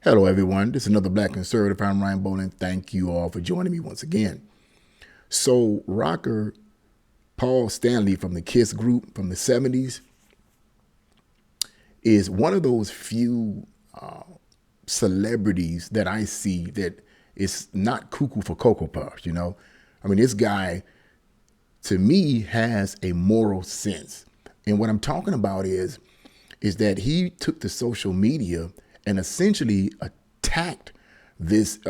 Hello, everyone. This is another Black Conservative. I'm Ryan Bowling. Thank you all for joining me once again. So, rocker Paul Stanley from the Kiss group from the 70s is one of those few celebrities that I see that is not cuckoo for Cocoa Puffs, you know? I mean, this guy, to me, has a moral sense. And what I'm talking about is that he took to social media and essentially attacked this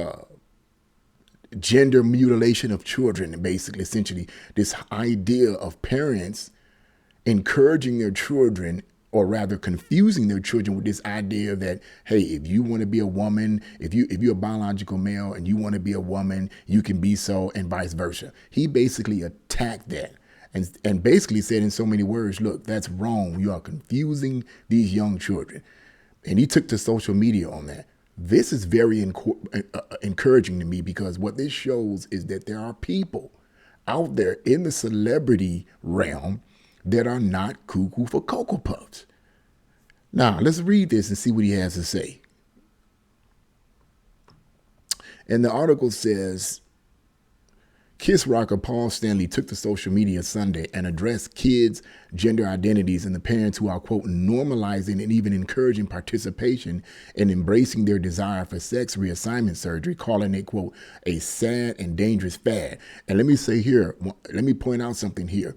gender mutilation of children, and basically, essentially, this idea of parents encouraging their children, or rather confusing their children with this idea that, hey, if you want to be a woman, if you're a biological male and you want to be a woman, you can be so, and vice versa. He basically attacked that. And basically said in so many words, look, that's wrong. You are confusing these young children. And he took to social media on that. This is very encouraging to me, because what this shows is that there are people out there in the celebrity realm that are not cuckoo for Cocoa Puffs. Now, let's read this and see what he has to say. And the article says, Kiss rocker Paul Stanley took to social media Sunday and addressed kids' gender identities and the parents who are, quote, normalizing and even encouraging participation and embracing their desire for sex reassignment surgery, calling it, quote, a sad and dangerous fad. And let me say here, let me point out something here.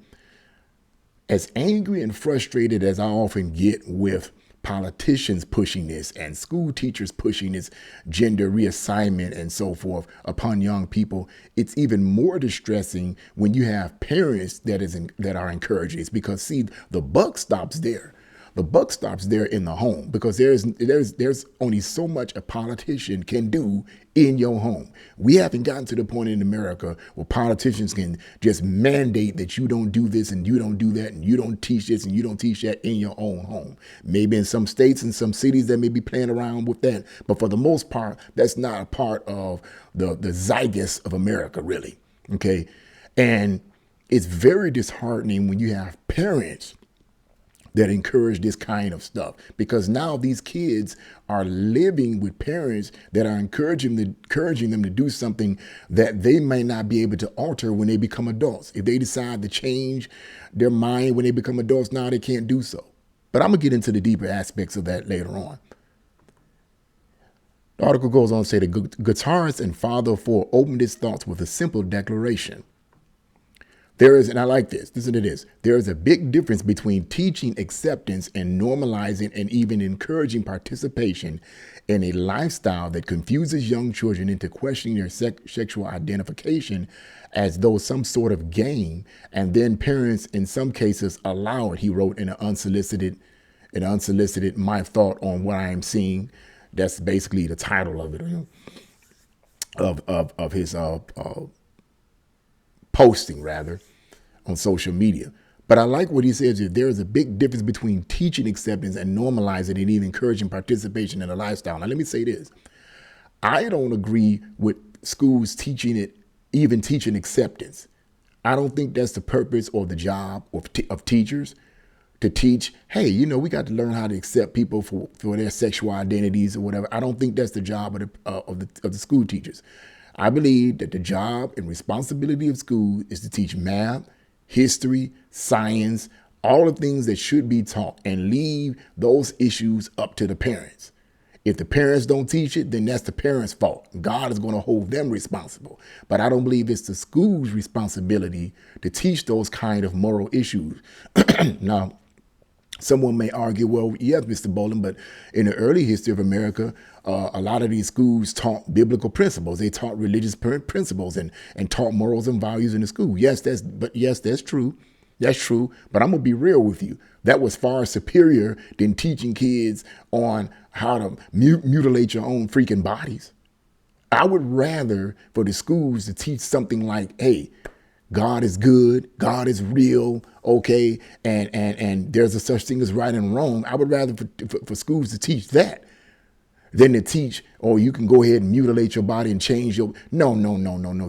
As angry and frustrated as I often get with politicians pushing this and school teachers pushing this gender reassignment and so forth upon young people, it's even more distressing when you have parents that are encouraging this, because see, the buck stops there. The buck stops there in the home, because there's only so much a politician can do in your home. We haven't gotten to the point in America where politicians can just mandate that you don't do this and you don't do that and you don't teach this and you don't teach that in your own home. Maybe in some states and some cities that may be playing around with that, but for the most part, that's not a part of the zeitgeist of America, really. Okay, and it's very disheartening when you have parents that encourage this kind of stuff, because now these kids are living with parents that are encouraging them to do something that they may not be able to alter when they become adults. If they decide to change their mind when they become adults, now they can't do so. But I'm gonna get into the deeper aspects of that later on. The article goes on to say the guitarist and father of four opened his thoughts with a simple declaration. There is, and I like this, listen to this, there is a big difference between teaching acceptance and normalizing and even encouraging participation in a lifestyle that confuses young children into questioning their sexual identification as though some sort of game, and then parents in some cases allow it, he wrote in an unsolicited my thought on what I am seeing. That's basically the title of it, of his posting rather on social media. But I like what he says is there is a big difference between teaching acceptance and normalizing and even encouraging participation in a lifestyle. Now, let me say this. I don't agree with schools teaching it, even teaching acceptance. I don't think that's the purpose or the job of teachers, to teach, hey, we got to learn how to accept people for their sexual identities or whatever. I don't think that's the job of the school teachers. I believe that the job and responsibility of school is to teach math, history, science, all the things that should be taught, and leave those issues up to the parents. If the parents don't teach it, then that's the parents' fault. God is going to hold them responsible. But I don't believe it's the school's responsibility to teach those kind of moral issues. Now, someone may argue, well, yes, Mr. Bowling, but in the early history of America, a lot of these schools taught biblical principles. They taught religious principles and taught morals and values in the school. Yes, that's true. That's true. But I'm going to be real with you. That was far superior than teaching kids on how to mutilate your own freaking bodies. I would rather for the schools to teach something like, hey, God is good, God is real, okay, and there's a such thing as right and wrong. I would rather for schools to teach that than to teach, oh, you can go ahead and mutilate your body and change your, no.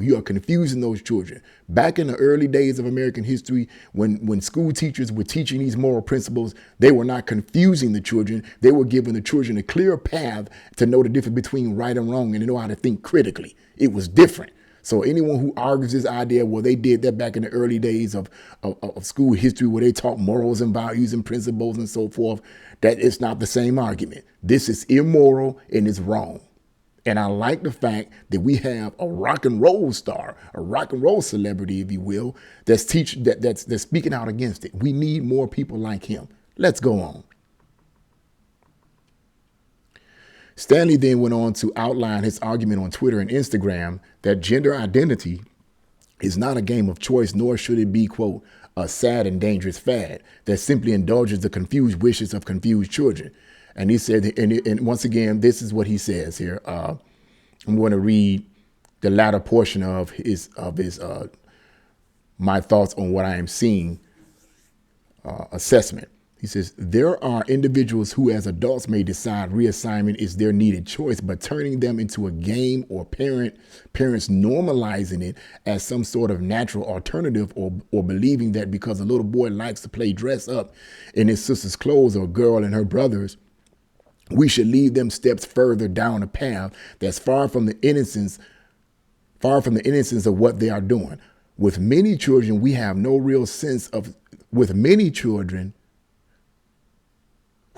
You are confusing those children. Back in the early days of American history, when school teachers were teaching these moral principles, they were not confusing the children. They were giving the children a clear path to know the difference between right and wrong and to know how to think critically. It was different. So anyone who argues this idea, well, they did that back in the early days of school history where they taught morals and values and principles and so forth, that it's not the same argument. This is immoral and it's wrong. And I like the fact that we have a rock and roll star, a rock and roll celebrity, if you will, that's speaking out against it. We need more people like him. Let's go on. Stanley then went on to outline his argument on Twitter and Instagram that gender identity is not a game of choice, nor should it be, quote, a sad and dangerous fad that simply indulges the confused wishes of confused children. And he said, and once again, this is what he says here. I'm going to read the latter portion of his my thoughts on what I am seeing assessment. He says, there are individuals who as adults may decide reassignment is their needed choice, but turning them into a game or parents normalizing it as some sort of natural alternative or believing that because a little boy likes to play dress up in his sister's clothes or a girl in her brother's, we should lead them steps further down a path that's far from the innocence of what they are doing. With many children, we have no real sense of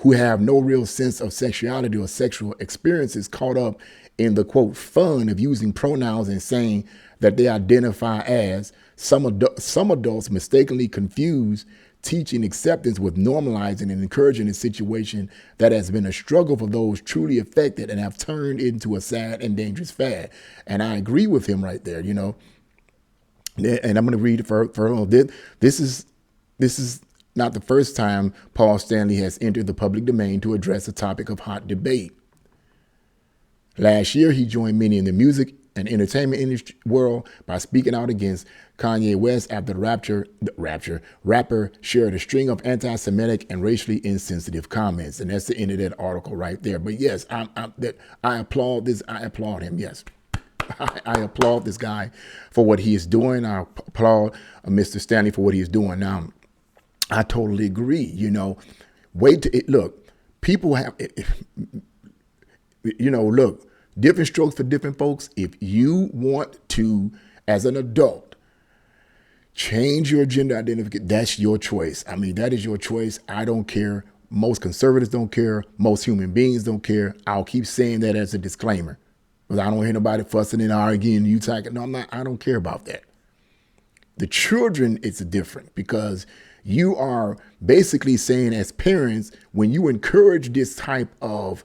who have no real sense of sexuality or sexual experiences caught up in the, quote, fun of using pronouns and saying that they identify as, some adults mistakenly confuse teaching acceptance with normalizing and encouraging a situation that has been a struggle for those truly affected and have turned into a sad and dangerous fad. And I agree with him right there, you know. And I'm going to read it for this is not the first time Paul Stanley has entered the public domain to address a topic of hot debate. Last year, he joined many in the music and entertainment industry world by speaking out against Kanye West after the rapper shared a string of anti-Semitic and racially insensitive comments. And that's the end of that article right there. But yes, I applaud this. I applaud him. Yes. I applaud this guy for what he is doing. I applaud Mr. Stanley for what he is doing. Now, I totally agree. You know, look, people have, look, different strokes for different folks. If you want to, as an adult, change your gender identification, that's your choice. I mean, that is your choice. I don't care. Most conservatives don't care. Most human beings don't care. I'll keep saying that as a disclaimer, because I don't hear nobody fussing and arguing. I don't care about that. The children, it's different because you are basically saying as parents, when you encourage this type of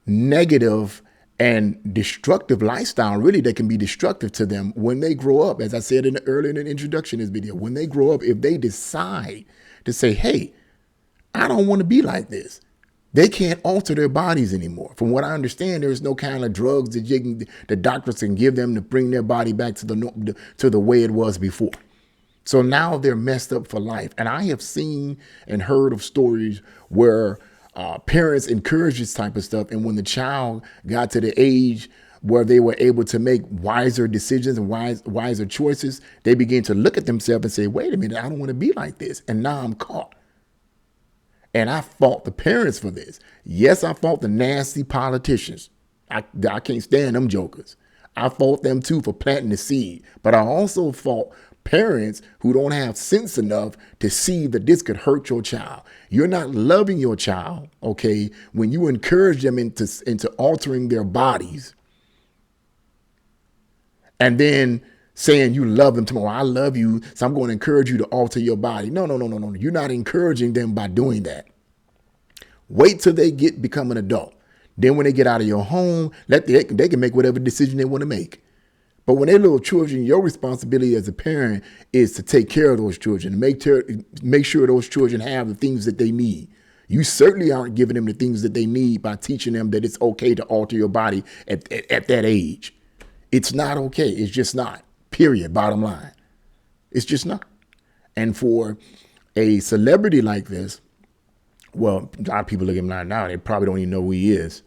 negative and destructive lifestyle, really, that can be destructive to them when they grow up. As I said earlier in the introduction of this video, when they grow up, if they decide to say, hey, I don't want to be like this, they can't alter their bodies anymore. From what I understand, there's no kind of drugs that the doctors can give them to bring their body back to the way it was before. So now they're messed up for life. And I have seen and heard of stories where parents encourage this type of stuff. And when the child got to the age where they were able to make wiser decisions and wiser choices, they begin to look at themselves and say, wait a minute, I don't want to be like this. And now I'm caught. And I fault the parents for this. Yes, I fault the nasty politicians. I can't stand them jokers. I fault them too for planting the seed. But I also fault parents who don't have sense enough to see that this could hurt your child. You're not loving your child, okay, when you encourage them into altering their bodies and then saying you love them tomorrow. I love you, so I'm going to encourage you to alter your body. No. You're not encouraging them by doing that. Wait till they become an adult. Then when they get out of your home, they can make whatever decision they want to make. But when they're little children, your responsibility as a parent is to take care of those children, and make sure those children have the things that they need. You certainly aren't giving them the things that they need by teaching them that it's okay to alter your body at that age. It's not okay. It's just not. Period. Bottom line. It's just not. And for a celebrity like this, well, a lot of people look at him like now, they probably don't even know who he is.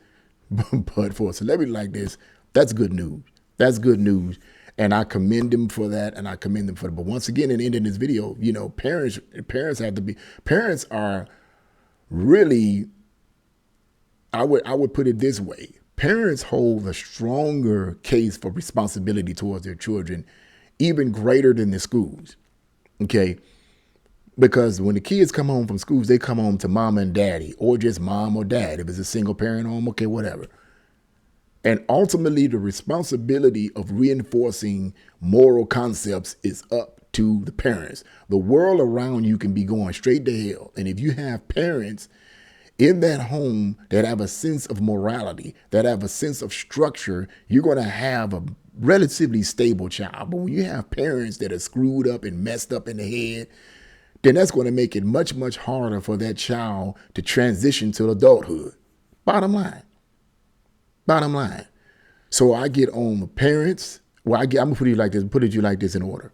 But for a celebrity like this, that's good news. That's good news. And I commend him for that, and I commend them for it. But once again, in the end of this video, you know, parents are really, I would put it this way. Parents hold a stronger case for responsibility towards their children, even greater than the schools. Okay. Because when the kids come home from schools, they come home to mom and daddy, or just mom or dad. If it's a single parent home, okay, whatever. And ultimately, the responsibility of reinforcing moral concepts is up to the parents. The world around you can be going straight to hell. And if you have parents in that home that have a sense of morality, that have a sense of structure, you're going to have a relatively stable child. But when you have parents that are screwed up and messed up in the head, then that's going to make it much, much harder for that child to transition to adulthood. Bottom line. Bottom line. So I get on the parents. Well, I'm going to put it like this in order.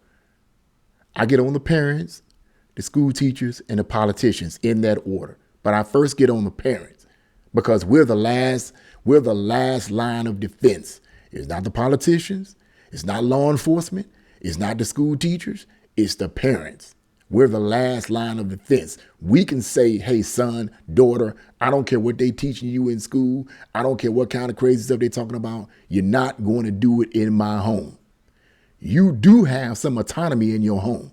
I get on the parents, the school teachers, and the politicians in that order. But I first get on the parents because we're the last line of defense. It's not the politicians. It's not law enforcement. It's not the school teachers. It's the parents. We're the last line of defense. We can say, hey, son, daughter, I don't care what they teaching you in school. I don't care what kind of crazy stuff they're talking about. You're not going to do it in my home. You do have some autonomy in your home.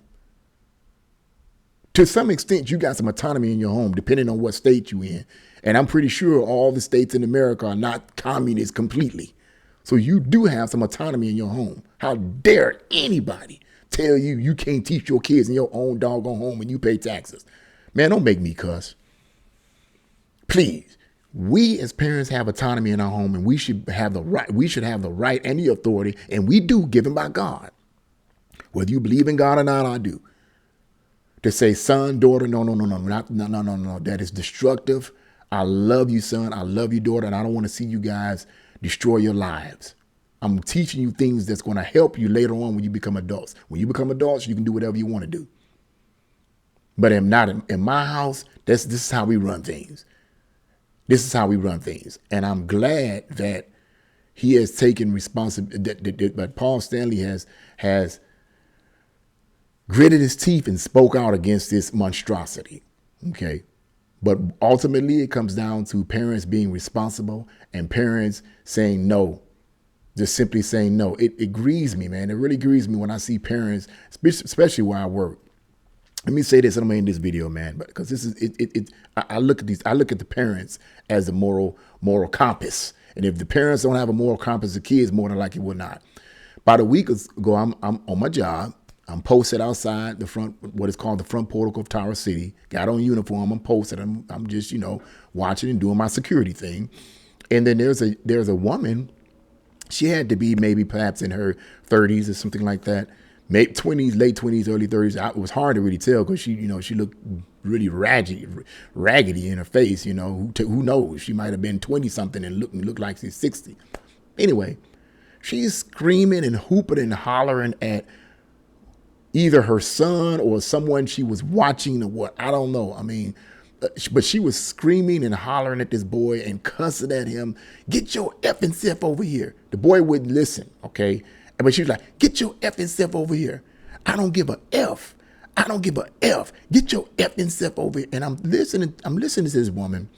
To some extent, you got some autonomy in your home, depending on what state you're in. And I'm pretty sure all the states in America are not communist completely. So you do have some autonomy in your home. How dare anybody tell you you can't teach your kids in your own doggone home and you pay taxes? Man, don't make me cuss. Please. We as parents have autonomy in our home, and we should have the right. We should have the right and the authority, and we do, given by God. Whether you believe in God or not, I do. To say, son, daughter, no. That is destructive. I love you, son. I love you, daughter, and I don't want to see you guys destroy your lives. I'm teaching you things that's going to help you later on when you become adults. When you become adults, you can do whatever you want to do. But in my house, this is how we run things. This is how we run things. And I'm glad that he has taken responsibility, that Paul Stanley has gritted his teeth and spoke out against this monstrosity. Okay. But ultimately, it comes down to parents being responsible and parents saying no. Just simply saying no. It grieves me, man. It really grieves me when I see parents, especially where I work. Let me say this, and I'm gonna end this video, man, because this is I look at the parents as the moral compass. And if the parents don't have a moral compass, the kids more than likely will not. About a week ago, I'm on my job. I'm posted outside the front, what is called the front portico of Tower City. Got on uniform. I'm posted. I'm just, watching and doing my security thing. And then there's a woman. She had to be maybe perhaps in her 30s or something like that. Maybe 20s, late 20s, early 30s. It was hard to really tell because she looked really raggedy in her face. Who knows? She might have been 20 something and looked like she's 60. Anyway, she's screaming and hooping and hollering at either her son or someone she was watching or what. I don't know. I mean, but she was screaming and hollering at this boy and cussing at him. Get your effing self over here. The boy wouldn't listen, okay? But she was like, get your effing self over here. I don't give a F. I don't give a F. Get your effing self over here. And I'm listening to this woman,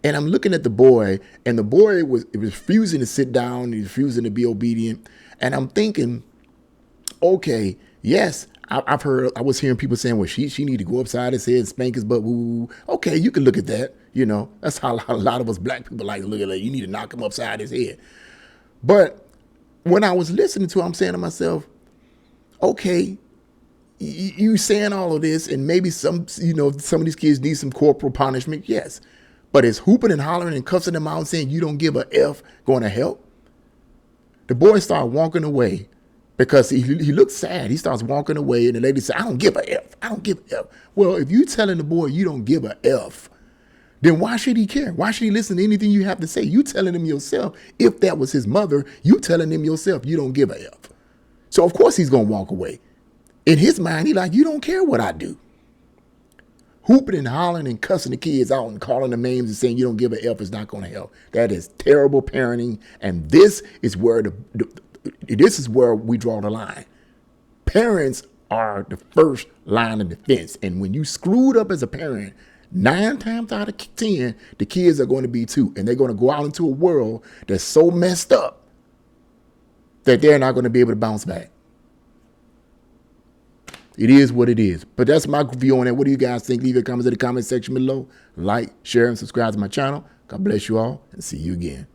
and I'm looking at the boy, and the boy was refusing to sit down. He was refusing to be obedient. And I'm thinking, okay, yes, I was hearing people saying, well, she need to go upside his head and spank his butt. Woo. Okay, you can look at that. That's how a lot of us black people like to look at it. You need to knock him upside his head. But when I was listening to it, I'm saying to myself, okay, you saying all of this, and maybe some of these kids need some corporal punishment. Yes. But is hooping and hollering and cussing them out and saying you don't give a F going to help? The boy started walking away. Because he looked sad. He starts walking away, and the lady said, I don't give a F. I don't give a F. Well, if you telling the boy you don't give a F, then why should he care? Why should he listen to anything you have to say? You telling him yourself, if that was his mother, you telling him yourself you don't give a F. So, of course, he's going to walk away. In his mind, he's like, you don't care what I do. Hooping and hollering and cussing the kids out and calling them names and saying you don't give a F is not going to help. That is terrible parenting. And this is where this is where we draw the line. Parents are the first line of defense. And when you screwed up as a parent, 9 times out of 10, the kids are going to be too. And they're going to go out into a world that's so messed up that they're not going to be able to bounce back. It is what it is. But that's my view on it. What do you guys think? Leave your comments in the comment section below. Like, share, and subscribe to my channel. God bless you all, and see you again.